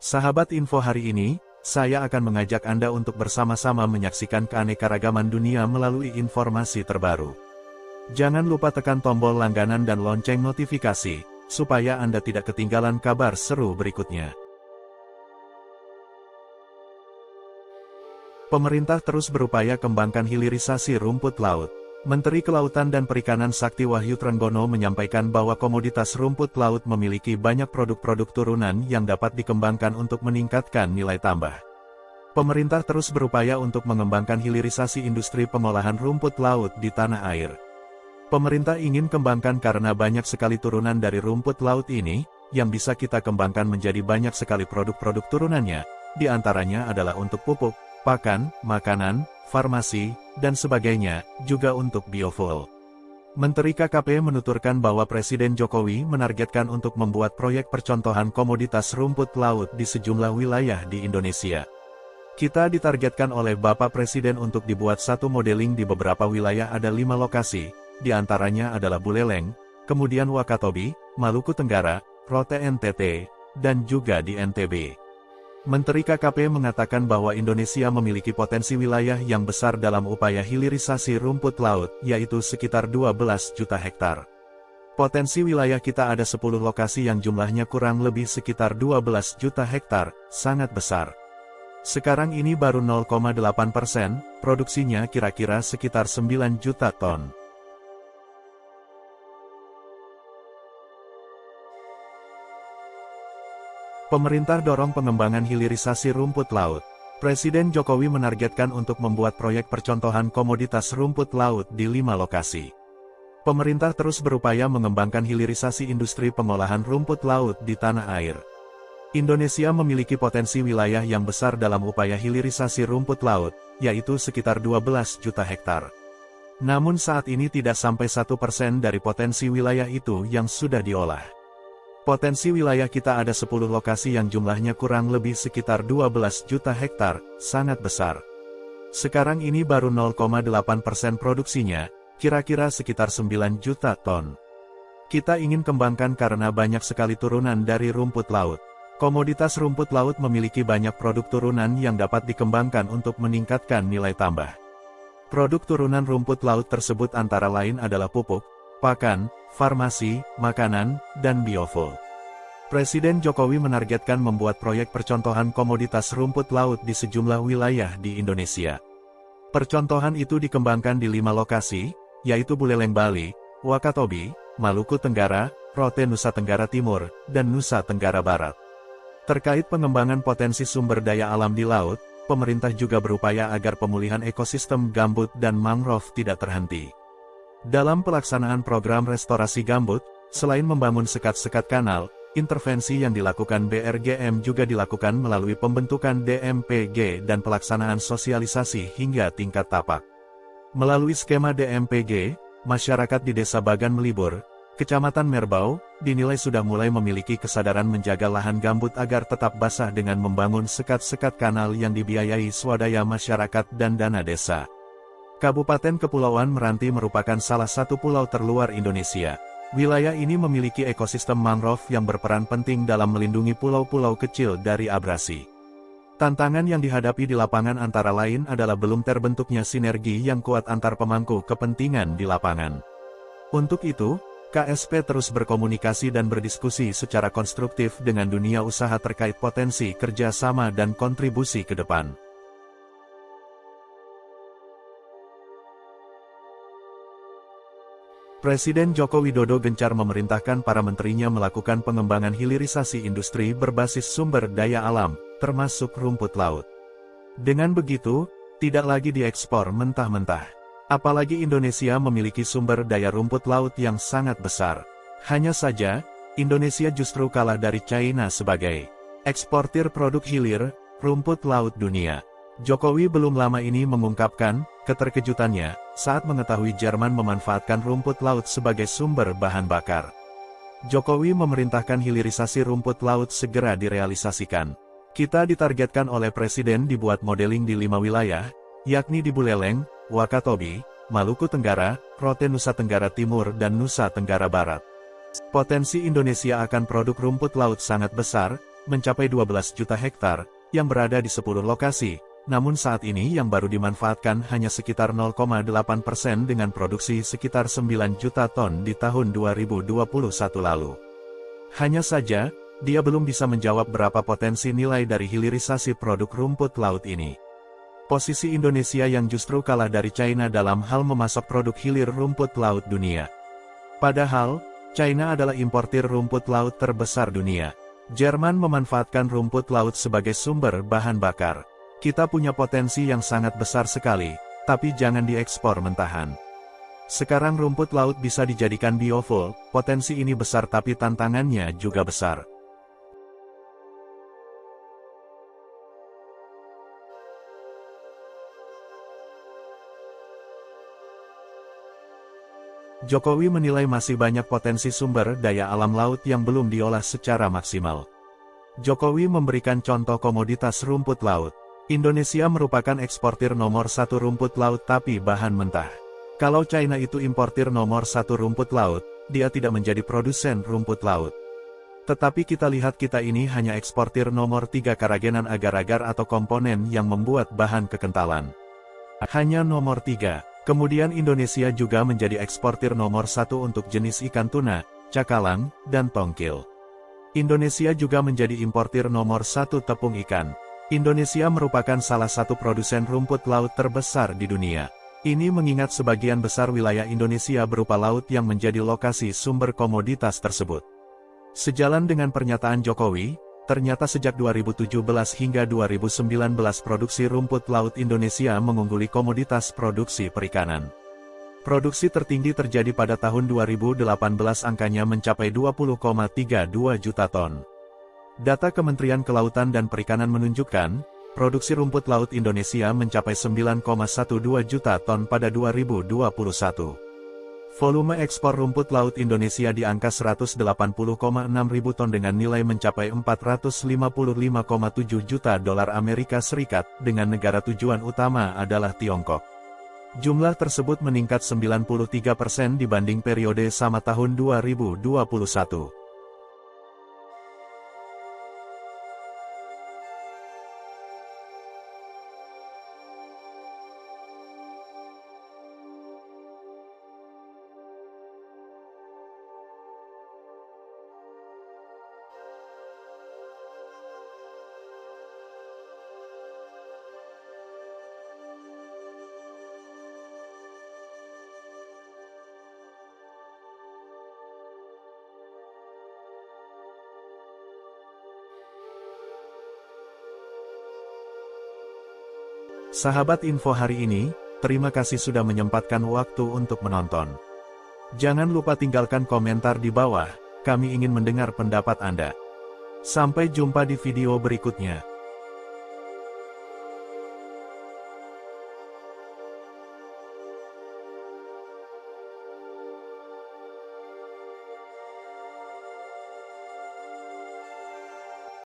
Sahabat info hari ini, saya akan mengajak Anda untuk bersama-sama menyaksikan keanekaragaman dunia melalui informasi terbaru. Jangan lupa tekan tombol langganan dan lonceng notifikasi, supaya Anda tidak ketinggalan kabar seru berikutnya. Pemerintah terus berupaya kembangkan hilirisasi rumput laut. Menteri Kelautan dan Perikanan Sakti Wahyu Trenggono menyampaikan bahwa komoditas rumput laut memiliki banyak produk-produk turunan yang dapat dikembangkan untuk meningkatkan nilai tambah. Pemerintah terus berupaya untuk mengembangkan hilirisasi industri pengolahan rumput laut di tanah air. Pemerintah ingin kembangkan karena banyak sekali turunan dari rumput laut ini, yang bisa kita kembangkan menjadi banyak sekali produk-produk turunannya, di antaranya adalah untuk pupuk, pakan, makanan, farmasi, dan sebagainya, juga untuk biofuel. Menteri KKP menuturkan bahwa Presiden Jokowi menargetkan untuk membuat proyek percontohan komoditas rumput laut di sejumlah wilayah di Indonesia. Kita ditargetkan oleh Bapak Presiden untuk dibuat satu modeling di beberapa wilayah, ada 5 lokasi, di antaranya adalah Buleleng, kemudian Wakatobi, Maluku Tenggara, Rote NTT, dan juga di NTB. Menteri KKP mengatakan bahwa Indonesia memiliki potensi wilayah yang besar dalam upaya hilirisasi rumput laut, yaitu sekitar 12 juta hektar. Potensi wilayah kita ada 10 lokasi yang jumlahnya kurang lebih sekitar 12 juta hektar, sangat besar. Sekarang ini baru 0,8%, produksinya kira-kira sekitar 9 juta ton. Pemerintah dorong pengembangan hilirisasi rumput laut. Presiden Jokowi menargetkan untuk membuat proyek percontohan komoditas rumput laut di 5 lokasi. Pemerintah terus berupaya mengembangkan hilirisasi industri pengolahan rumput laut di tanah air. Indonesia memiliki potensi wilayah yang besar dalam upaya hilirisasi rumput laut, yaitu sekitar 12 juta hektar. Namun saat ini tidak sampai 1% dari potensi wilayah itu yang sudah diolah. Potensi wilayah kita ada 10 lokasi yang jumlahnya kurang lebih sekitar 12 juta hektar, sangat besar. Sekarang ini baru 0,8% produksinya, kira-kira sekitar 9 juta ton. Kita ingin kembangkan karena banyak sekali turunan dari rumput laut. Komoditas rumput laut memiliki banyak produk turunan yang dapat dikembangkan untuk meningkatkan nilai tambah. Produk turunan rumput laut tersebut antara lain adalah pupuk, pakan, farmasi, makanan, dan biofuel. Presiden Jokowi menargetkan membuat proyek percontohan komoditas rumput laut di sejumlah wilayah di Indonesia. Percontohan itu dikembangkan di 5 lokasi, yaitu Buleleng Bali, Wakatobi, Maluku Tenggara, Rote Nusa Tenggara Timur, dan Nusa Tenggara Barat. Terkait pengembangan potensi sumber daya alam di laut, pemerintah juga berupaya agar pemulihan ekosistem gambut dan mangrove tidak terhenti. Dalam pelaksanaan program restorasi gambut, selain membangun sekat-sekat kanal, intervensi yang dilakukan BRGM juga dilakukan melalui pembentukan DMPG dan pelaksanaan sosialisasi hingga tingkat tapak. Melalui skema DMPG, masyarakat di Desa Bagan Melibur, Kecamatan Merbau, dinilai sudah mulai memiliki kesadaran menjaga lahan gambut agar tetap basah dengan membangun sekat-sekat kanal yang dibiayai swadaya masyarakat dan dana desa. Kabupaten Kepulauan Meranti merupakan salah satu pulau terluar Indonesia. Wilayah ini memiliki ekosistem mangrove yang berperan penting dalam melindungi pulau-pulau kecil dari abrasi. Tantangan yang dihadapi di lapangan antara lain adalah belum terbentuknya sinergi yang kuat antar pemangku kepentingan di lapangan. Untuk itu, KSP terus berkomunikasi dan berdiskusi secara konstruktif dengan dunia usaha terkait potensi kerjasama dan kontribusi ke depan. Presiden Joko Widodo gencar memerintahkan para menterinya melakukan pengembangan hilirisasi industri berbasis sumber daya alam, termasuk rumput laut. Dengan begitu, tidak lagi diekspor mentah-mentah. Apalagi Indonesia memiliki sumber daya rumput laut yang sangat besar. Hanya saja, Indonesia justru kalah dari China sebagai eksportir produk hilir, rumput laut dunia. Jokowi belum lama ini mengungkapkan keterkejutannya saat mengetahui Jerman memanfaatkan rumput laut sebagai sumber bahan bakar. Jokowi memerintahkan hilirisasi rumput laut segera direalisasikan. Kita ditargetkan oleh Presiden dibuat modeling di 5 wilayah, yakni di Buleleng, Wakatobi, Maluku Tenggara, Rote Nusa Tenggara Timur dan Nusa Tenggara Barat. Potensi Indonesia akan produk rumput laut sangat besar, mencapai 12 juta hektar, yang berada di 10 lokasi, namun saat ini yang baru dimanfaatkan hanya sekitar 0,8% dengan produksi sekitar 9 juta ton di tahun 2021 lalu. Hanya saja, dia belum bisa menjawab berapa potensi nilai dari hilirisasi produk rumput laut ini. Posisi Indonesia yang justru kalah dari China dalam hal memasok produk hilir rumput laut dunia. Padahal, China adalah importir rumput laut terbesar dunia. Jerman memanfaatkan rumput laut sebagai sumber bahan bakar. Kita punya potensi yang sangat besar sekali, tapi jangan diekspor mentahan. Sekarang rumput laut bisa dijadikan biofuel, potensi ini besar tapi tantangannya juga besar. Jokowi menilai masih banyak potensi sumber daya alam laut yang belum diolah secara maksimal. Jokowi memberikan contoh komoditas rumput laut. Indonesia merupakan eksportir nomor 1 rumput laut tapi bahan mentah. Kalau China itu importir nomor 1 rumput laut, dia tidak menjadi produsen rumput laut. Tetapi kita lihat kita ini hanya eksportir nomor 3 keragenan agar-agar atau komponen yang membuat bahan kekentalan. Hanya nomor 3. Kemudian Indonesia juga menjadi eksportir nomor 1 untuk jenis ikan tuna, cakalang, dan tongkil. Indonesia juga menjadi importir nomor 1 tepung ikan. Indonesia merupakan salah satu produsen rumput laut terbesar di dunia. Ini mengingat sebagian besar wilayah Indonesia berupa laut yang menjadi lokasi sumber komoditas tersebut. Sejalan dengan pernyataan Jokowi, ternyata sejak 2017 hingga 2019 produksi rumput laut Indonesia mengungguli komoditas produksi perikanan. Produksi tertinggi terjadi pada tahun 2018, angkanya mencapai 20,32 juta ton. Data Kementerian Kelautan dan Perikanan menunjukkan, produksi rumput laut Indonesia mencapai 9,12 juta ton pada 2021. Volume ekspor rumput laut Indonesia di angka 180,6 ribu ton dengan nilai mencapai 455,7 juta dolar Amerika Serikat, dengan negara tujuan utama adalah Tiongkok. Jumlah tersebut meningkat 93% dibanding periode sama tahun 2021. Sahabat info hari ini, terima kasih sudah menyempatkan waktu untuk menonton. Jangan lupa tinggalkan komentar di bawah, kami ingin mendengar pendapat Anda. Sampai jumpa di video berikutnya.